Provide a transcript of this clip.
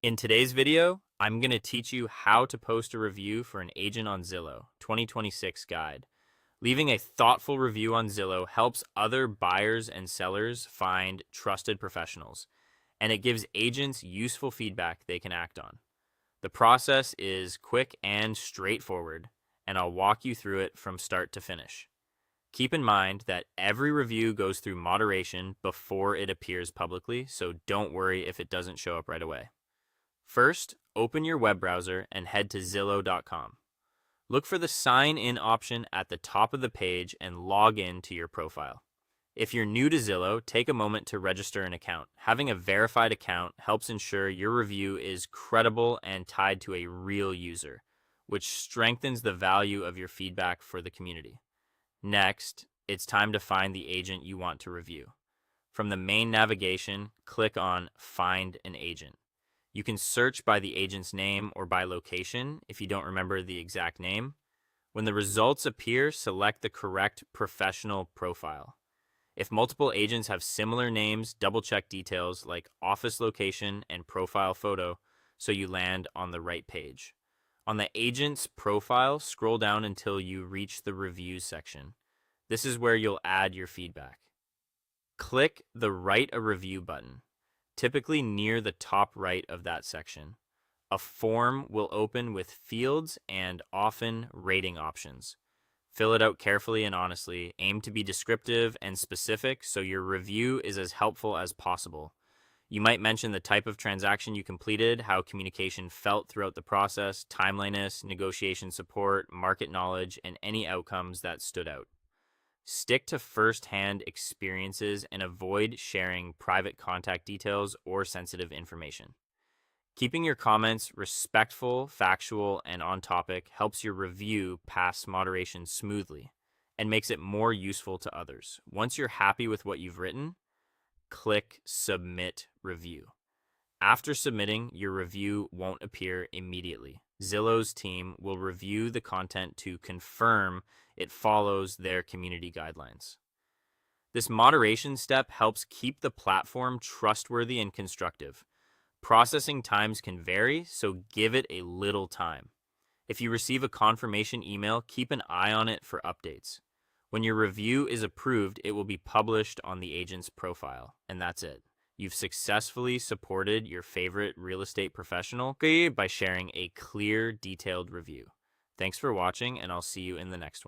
In today's video, I'm going to teach you how to post a review for an agent on Zillow 2026 guide. Leaving a thoughtful review on Zillow helps other buyers and sellers find trusted professionals, and it gives agents useful feedback they can act on. The process is quick and straightforward, and I'll walk you through it from start to finish. Keep in mind that every review goes through moderation before it appears publicly, so don't worry if it doesn't show up right away. First, open your web browser and head to Zillow.com. Look for the sign in option at the top of the page and log in to your profile. If you're new to Zillow, take a moment to register an account. Having a verified account helps ensure your review is credible and tied to a real user, which strengthens the value of your feedback for the community. Next, it's time to find the agent you want to review. From the main navigation, click on Find an Agent. You can search by the agent's name or by location if you don't remember the exact name. When the results appear, select the correct professional profile. If multiple agents have similar names, double-check details like office location and profile photo so you land on the right page. On the agent's profile, scroll down until you reach the reviews section. This is where you'll add your feedback. Click the Write a Review button, typically near the top right of that section. A form will open with fields and often rating options. Fill it out carefully and honestly. Aim to be descriptive and specific so your review is as helpful as possible. You might mention the type of transaction you completed, how communication felt throughout the process, timeliness, negotiation support, market knowledge, and any outcomes that stood out. Stick to first-hand experiences and avoid sharing private contact details or sensitive information. Keeping your comments respectful, factual, and on topic helps your review pass moderation smoothly and makes it more useful to others. Once you're happy with what you've written, click Submit Review. After submitting, your review won't appear immediately. Zillow's team will review the content to confirm it follows their community guidelines. This moderation step helps keep the platform trustworthy and constructive. Processing times can vary, so give it a little time. If you receive a confirmation email, keep an eye on it for updates. When your review is approved, it will be published on the agent's profile, and that's it. You've successfully supported your favorite real estate professional by sharing a clear, detailed review. Thanks for watching, and I'll see you in the next one.